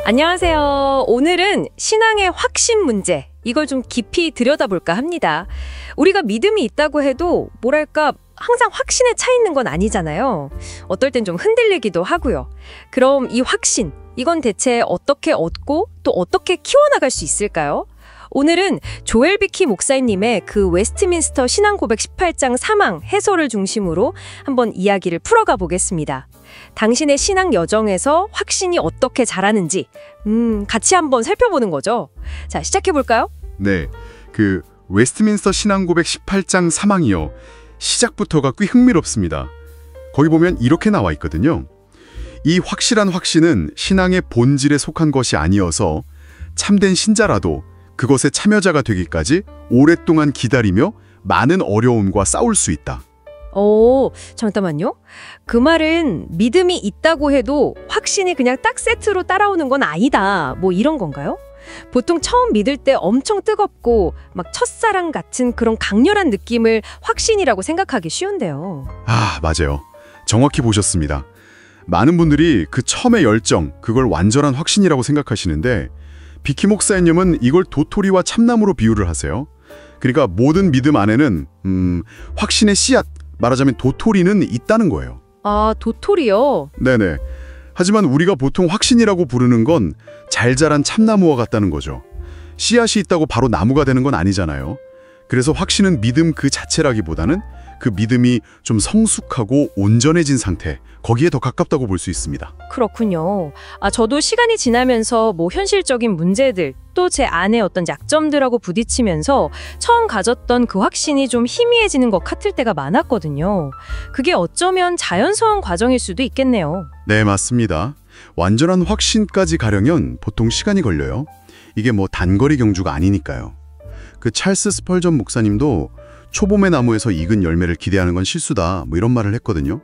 안녕하세요. 오늘은 신앙의 확신 문제, 이걸 좀 깊이 들여다볼까 합니다. 우리가 믿음이 있다고 해도 뭐랄까 항상 확신에 차 있는 건 아니잖아요. 어떨 땐 좀 흔들리기도 하고요. 그럼 이 확신, 이건 대체 어떻게 얻고 또 어떻게 키워나갈 수 있을까요? 오늘은 조엘 비키 목사님의 그 웨스트민스터 신앙 고백 18장 사망 해설을 중심으로 한번 이야기를 풀어가 보겠습니다. 당신의 신앙 여정에서 확신이 어떻게 자라는지 같이 한번 살펴보는 거죠. 자, 시작해볼까요? 네, 그 웨스트민스터 신앙 고백 18장 사망이요. 시작부터가 꽤 흥미롭습니다. 거기 보면 이렇게 나와 있거든요. 이 확실한 확신은 신앙의 본질에 속한 것이 아니어서 참된 신자라도 그것의 참여자가 되기까지 오랫동안 기다리며 많은 어려움과 싸울 수 있다. 잠깐만요. 그 말은 믿음이 있다고 해도 확신이 그냥 딱 세트로 따라오는 건 아니다. 뭐 이런 건가요? 보통 처음 믿을 때 엄청 뜨겁고 막 첫사랑 같은 그런 강렬한 느낌을 확신이라고 생각하기 쉬운데요. 아, 맞아요. 정확히 보셨습니다. 많은 분들이 그 처음의 열정, 그걸 완전한 확신이라고 생각하시는데 비키 목사님은 이걸 도토리와 참나무로 비유를 하세요. 그러니까 모든 믿음 안에는 확신의 씨앗, 말하자면 도토리는 있다는 거예요. 아, 도토리요? 네네. 하지만 우리가 보통 확신이라고 부르는 건 잘 자란 참나무와 같다는 거죠. 씨앗이 있다고 바로 나무가 되는 건 아니잖아요. 그래서 확신은 믿음 그 자체라기보다는 그 믿음이 좀 성숙하고 온전해진 상태, 거기에 더 가깝다고 볼 수 있습니다. 그렇군요. 저도 시간이 지나면서 뭐 현실적인 문제들, 또 제 안의 어떤 약점들하고 부딪히면서 처음 가졌던 그 확신이 좀 희미해지는 것 같을 때가 많았거든요. 그게 어쩌면 자연스러운 과정일 수도 있겠네요. 네, 맞습니다. 완전한 확신까지 가려면 보통 시간이 걸려요. 이게 뭐 단거리 경주가 아니니까요. 그 찰스 스펄전 목사님도 초봄의 나무에서 익은 열매를 기대하는 건 실수다, 뭐 이런 말을 했거든요.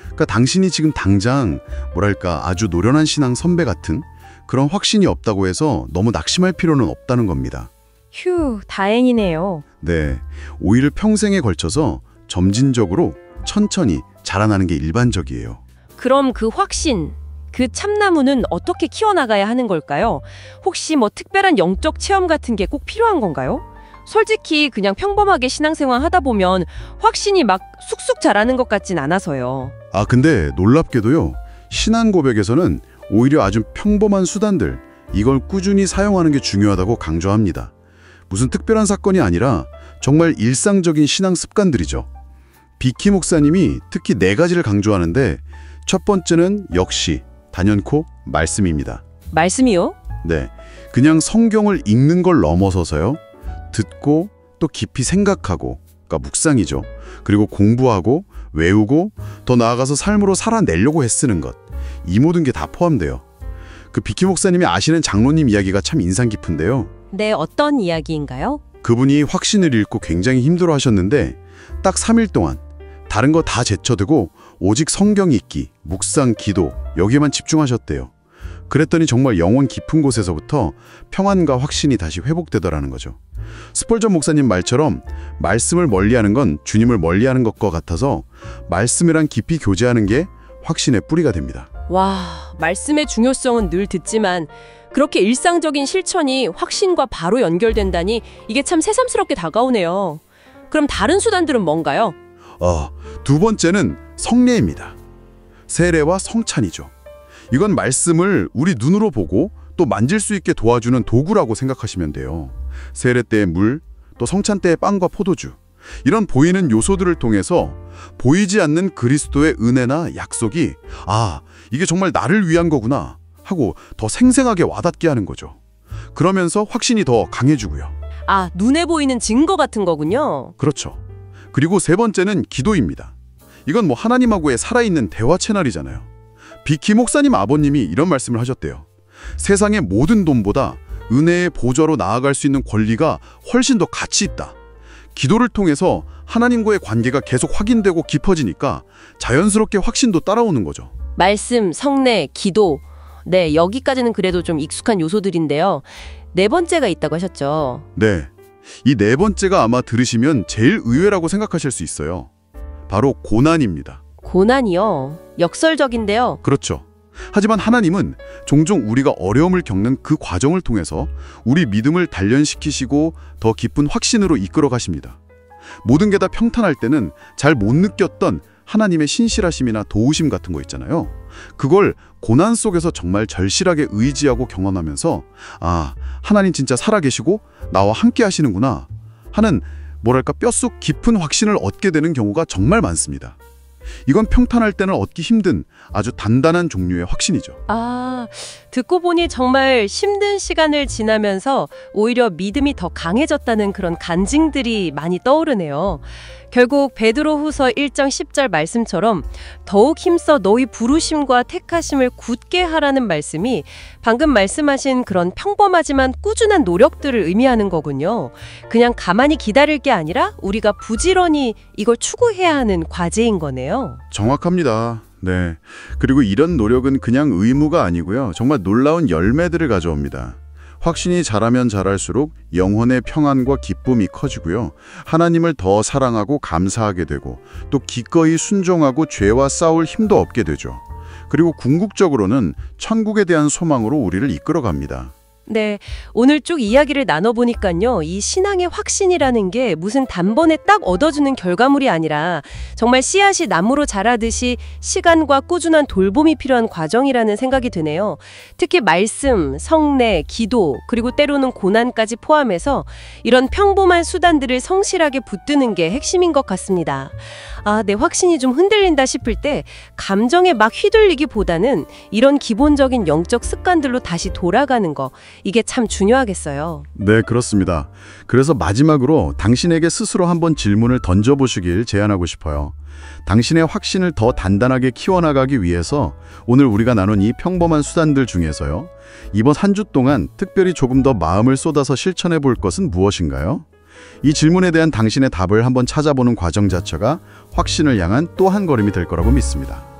그러니까 당신이 지금 당장 뭐랄까 아주 노련한 신앙 선배 같은 그런 확신이 없다고 해서 너무 낙심할 필요는 없다는 겁니다. 휴, 다행이네요. 네, 오히려 평생에 걸쳐서 점진적으로 천천히 자라나는 게 일반적이에요. 그럼 그 확신, 그 참나무는 어떻게 키워나가야 하는 걸까요? 혹시 뭐 특별한 영적 체험 같은 게 꼭 필요한 건가요? 솔직히 그냥 평범하게 신앙생활 하다 보면 확신이 막 쑥쑥 자라는 것 같진 않아서요. 아, 근데 놀랍게도요. 신앙 고백에서는 오히려 아주 평범한 수단들, 이걸 꾸준히 사용하는 게 중요하다고 강조합니다. 무슨 특별한 사건이 아니라 정말 일상적인 신앙 습관들이죠. 비키 목사님이 특히 4가지를 강조하는데 첫 번째는 역시 단연코 말씀입니다. 말씀이요? 네, 그냥 성경을 읽는 걸 넘어서서요. 듣고 또 깊이 생각하고, 그러니까 묵상이죠. 그리고 공부하고 외우고 더 나아가서 삶으로 살아내려고 애쓰는 것. 이 모든 게 다 포함돼요. 그 비키 목사님이 아시는 장로님 이야기가 참 인상 깊은데요. 네, 어떤 이야기인가요? 그분이 확신을 잃고 굉장히 힘들어하셨는데 딱 3일 동안 다른 거 다 제쳐두고 오직 성경 읽기, 묵상, 기도 여기에만 집중하셨대요. 그랬더니 정말 영혼 깊은 곳에서부터 평안과 확신이 다시 회복되더라는 거죠. 스펄전 목사님 말처럼 말씀을 멀리하는 건 주님을 멀리하는 것과 같아서 말씀이랑 깊이 교제하는 게 확신의 뿌리가 됩니다. 와, 말씀의 중요성은 늘 듣지만 그렇게 일상적인 실천이 확신과 바로 연결된다니 이게 참 새삼스럽게 다가오네요. 그럼 다른 수단들은 뭔가요? 두 번째는 성례입니다. 세례와 성찬이죠. 이건 말씀을 우리 눈으로 보고 또 만질 수 있게 도와주는 도구라고 생각하시면 돼요. 세례 때의 물, 또 성찬 때의 빵과 포도주. 이런 보이는 요소들을 통해서 보이지 않는 그리스도의 은혜나 약속이 이게 정말 나를 위한 거구나 하고 더 생생하게 와닿게 하는 거죠. 그러면서 확신이 더 강해지고요. 눈에 보이는 증거 같은 거군요. 그렇죠. 그리고 세 번째는 기도입니다. 이건 뭐 하나님하고의 살아있는 대화 채널이잖아요. 비키 목사님 아버님이 이런 말씀을 하셨대요. 세상의 모든 돈보다 은혜의 보좌로 나아갈 수 있는 권리가 훨씬 더 가치 있다. 기도를 통해서 하나님과의 관계가 계속 확인되고 깊어지니까 자연스럽게 확신도 따라오는 거죠. 말씀, 성례, 기도. 네, 여기까지는 그래도 좀 익숙한 요소들인데요. 4번째가 있다고 하셨죠. 네, 이 4번째가 아마 들으시면 제일 의외라고 생각하실 수 있어요. 바로 고난입니다. 고난이요? 역설적인데요. 그렇죠. 하지만 하나님은 종종 우리가 어려움을 겪는 그 과정을 통해서 우리 믿음을 단련시키시고 더 깊은 확신으로 이끌어 가십니다. 모든 게 다 평탄할 때는 잘 못 느꼈던 하나님의 신실하심이나 도우심 같은 거 있잖아요. 그걸 고난 속에서 정말 절실하게 의지하고 경험하면서 아, 하나님 진짜 살아계시고 나와 함께 하시는구나 하는 뭐랄까 뼛속 깊은 확신을 얻게 되는 경우가 정말 많습니다. 이건 평탄할 때는 얻기 힘든 아주 단단한 종류의 확신이죠. 아, 듣고 보니 정말 힘든 시간을 지나면서 오히려 믿음이 더 강해졌다는 그런 간증들이 많이 떠오르네요. 결국 베드로후서 1장 10절 말씀처럼 더욱 힘써 너희 부르심과 택하심을 굳게 하라는 말씀이 방금 말씀하신 그런 평범하지만 꾸준한 노력들을 의미하는 거군요. 그냥 가만히 기다릴 게 아니라 우리가 부지런히 이걸 추구해야 하는 과제인 거네요. 정확합니다. 네. 그리고 이런 노력은 그냥 의무가 아니고요. 정말 놀라운 열매들을 가져옵니다. 확신이 자라면 자랄수록 영혼의 평안과 기쁨이 커지고요. 하나님을 더 사랑하고 감사하게 되고 또 기꺼이 순종하고 죄와 싸울 힘도 얻게 되죠. 그리고 궁극적으로는 천국에 대한 소망으로 우리를 이끌어갑니다. 네, 오늘 쭉 이야기를 나눠보니까요. 이 신앙의 확신이라는 게 무슨 단번에 딱 얻어주는 결과물이 아니라 정말 씨앗이 나무로 자라듯이 시간과 꾸준한 돌봄이 필요한 과정이라는 생각이 드네요. 특히 말씀, 성례, 기도, 그리고 때로는 고난까지 포함해서 이런 평범한 수단들을 성실하게 붙드는 게 핵심인 것 같습니다. 아, 내 확신이 좀 흔들린다 싶을 때 감정에 막 휘둘리기보다는 이런 기본적인 영적 습관들로 다시 돌아가는 거, 이게 참 중요하겠어요. 네, 그렇습니다. 그래서 마지막으로 당신에게 스스로 한번 질문을 던져보시길 제안하고 싶어요. 당신의 확신을 더 단단하게 키워나가기 위해서 오늘 우리가 나눈 이 평범한 수단들 중에서요. 이번 한 주 동안 특별히 조금 더 마음을 쏟아서 실천해 볼 것은 무엇인가요? 이 질문에 대한 당신의 답을 한번 찾아보는 과정 자체가 확신을 향한 또 한 걸음이 될 거라고 믿습니다.